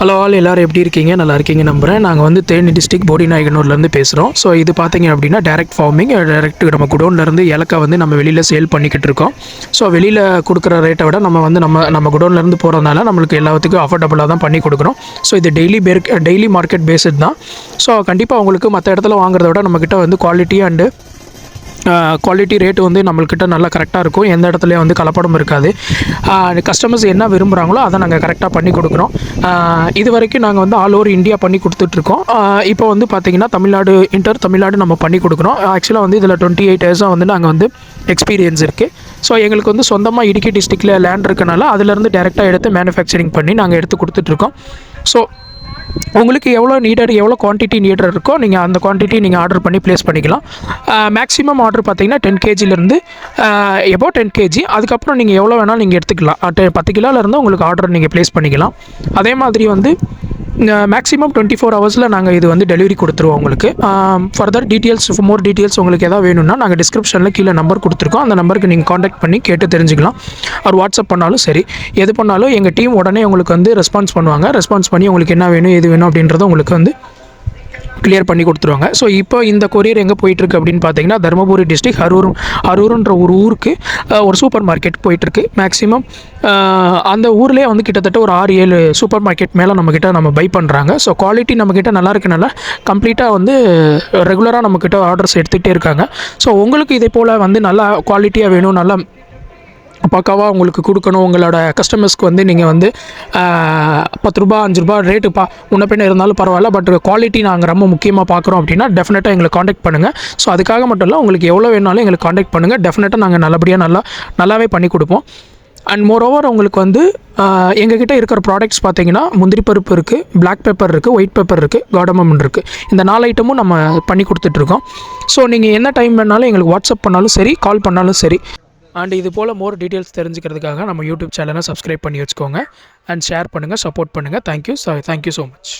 Hello all எல்லோரும் எப்படி இருக்கீங்க? நல்லா இருக்கீங்க நம்புகிறேன். நாங்கள் வந்து தேனி டிஸ்ட்ரிக்ட் போடிநாயகனூர்லேருந்து பேசுகிறோம். ஸோ இது பார்த்தீங்க அப்படின்னா டேரெக்ட் ஃபார்மிங், டேரெக்ட் நம்ம குடோன்லேருந்து ஏலக்காய் வந்து நம்ம வெளியில் சேல் பண்ணிக்கிட்டு இருக்கோம். ஸோ வெளியில் கொடுக்குற ரேட்டை விட நம்ம வந்து நம்ம குடோன்லேருந்து போகிறதுனால நம்மளுக்கு எல்லாத்துக்கும் அஃபோர்டபுளாக தான் பண்ணி கொடுக்குறோம். ஸோ இது டெய்லி மார்க்கெட் பேஸ்டு தான். ஸோ கண்டிப்பாக உங்களுக்கு மற்ற இடத்துல வாங்குறத விட நம்மக்கிட்ட வந்து குவாலிட்டி ரேட்டு வந்து நம்மள்கிட்ட நல்லா கரெக்டாக இருக்கும். எந்த இடத்துலையும் வந்து கலப்படம் இருக்காது. கஸ்டமர்ஸ் என்ன விரும்புகிறாங்களோ அதை நாங்கள் கரெக்டாக பண்ணி கொடுக்குறோம். இது வரைக்கும் நாங்கள் வந்து ஆல் ஓவர் இந்தியா பண்ணி கொடுத்துட்ருக்கோம். இப்போ வந்து பார்த்திங்கன்னா தமிழ்நாடு நம்ம பண்ணி கொடுக்குறோம். ஆக்சுவலாக வந்து இதில் 28 இயர்ஸாக வந்து நாங்கள் வந்து எக்ஸ்பீரியன்ஸ் இருக்குது. ஸோ எங்களுக்கு வந்து சொந்தமாக இடுக்கி டிஸ்ட்ரிக்டில் லேண்ட் இருக்கனால அதிலேருந்து டேரெக்டாக எடுத்து மேனுஃபேக்சரிங் பண்ணி நாங்கள் எடுத்து கொடுத்துட்ருக்கோம். ஸோ உங்களுக்கு எவ்வளோ குவான்டிட்டி நீடர் இருக்கோ நீங்கள் அந்த குவான்டிட்டி நீங்கள் ஆர்டர் பண்ணி ப்ளேஸ் பண்ணிக்கலாம். மேக்ஸிமம் ஆர்டர் பார்த்தீங்கன்னா 10 kgலேருந்து எபோ 10 kg. அதுக்கப்புறம் நீங்கள் எவ்வளோ வேணாலும் நீங்கள் எடுத்துக்கலாம். 10 கிலோலேருந்து உங்களுக்கு ஆர்டர் நீங்கள் ப்ளேஸ் பண்ணிக்கலாம். அதே மாதிரி வந்து மேக்ஸிமம் 24 ஹவர்ஸில் நாங்கள் இது வந்து டெலிவரி கொடுத்துருவோம் உங்களுக்கு. ஃபர்தர் மோர் டீட்டெயில்ஸ் உங்களுக்கு எதாவது வேணும்னா நாங்கள் டிஸ்கிரிப்ஷனில் கீழே நம்பர் கொடுத்துருக்கோம். அந்த நம்பருக்கு நீங்கள் காண்டாக்ட் பண்ணி கேட்டு தெரிஞ்சுக்கலாம். ஒரு வாட்ஸ்அப் பண்ணாலும் சரி, எது பண்ணாலும் எங்கள் டீம் உடனே உங்களுக்கு வந்து ரெஸ்பான்ஸ் பண்ணுவாங்க. ரெஸ்பான்ஸ் பண்ணி உங்களுக்கு என்ன வேணும் எது வேணும் அப்படின்றத உங்களுக்கு வந்து கிளியர் பண்ணி கொடுத்துருவாங்க. ஸோ இப்போ இந்த கொரியர் எங்கே போயிட்டுருக்கு அப்படின்னு பார்த்தீங்கன்னா தருமபுரி டிஸ்ட்ரிக் அரூருன்ற ஒரு ஊருக்கு ஒரு சூப்பர் மார்க்கெட் போயிட்டுருக்கு. மேக்ஸிமம் அந்த ஊர்லேயே வந்து கிட்டத்தட்ட ஒரு 6-7 சூப்பர் மார்க்கெட் மேலே நம்ம பை பண்ணுறாங்க. ஸோ குவாலிட்டி நம்மக்கிட்ட நல்லா இருக்கனால கம்ப்ளீட்டாக வந்து ரெகுலராக நம்மக்கிட்ட ஆர்டர்ஸ் எடுத்துகிட்டே இருக்காங்க. ஸோ உங்களுக்கு இதே போல் வந்து நல்லா குவாலிட்டியாக வேணும், நல்லா பக்காவாக உங்களுக்கு கொடுக்கணும், உங்களோட கஸ்டமர்ஸ்க்கு வந்து நீங்கள் வந்து 10 ரூபா 5 ரூபா ரேட்டு முன்ன பின்ன இருந்தாலும் பரவாயில்ல, பட் குவாலிட்டி நாங்கள் ரொம்ப முக்கியமாக பார்க்குறோம் அப்படின்னா டெஃபினட்டாக எங்களை காண்டாக்ட் பண்ணுங்கள். ஸோ அதுக்காக மட்டும் இல்லை, உங்களுக்கு எவ்வளோ வேணாலும் எங்களுக்கு காண்டாக்ட் பண்ணுங்கள். டெஃபினட்டாக நாங்கள் நல்லாவே பண்ணி கொடுப்போம். அண்ட் மோரோவர் உங்களுக்கு வந்து எங்ககிட்ட இருக்கிற ப்ராடக்ட்ஸ் பார்த்தீங்கன்னா முந்திரி பருப்பு இருக்குது, பிளாக் பெப்பர் இருக்குது, ஒயிட் பெப்பர் இருக்குது, கார்டமம் இருக்குது. இந்த 4 ஐட்டமும் நம்ம பண்ணி கொடுத்துட்ருக்கோம். ஸோ நீங்கள் என்ன டைம் வேணாலும் எங்களுக்கு வாட்ஸ்அப் பண்ணாலும் சரி, கால் பண்ணாலும் சரி. அண்ட் இது போல் மோர் டீட்டெயில்ஸ் தெரிஞ்சுக்கிறதுக்காக நம்ம யூடியூப் சேனலை சப்ஸ்கிரைப் பண்ணி வச்சுக்கோங்க. அண்ட் ஷேர் பண்ணுங்கள், சப்போர்ட் பண்ணுங்கள். Thank you so much.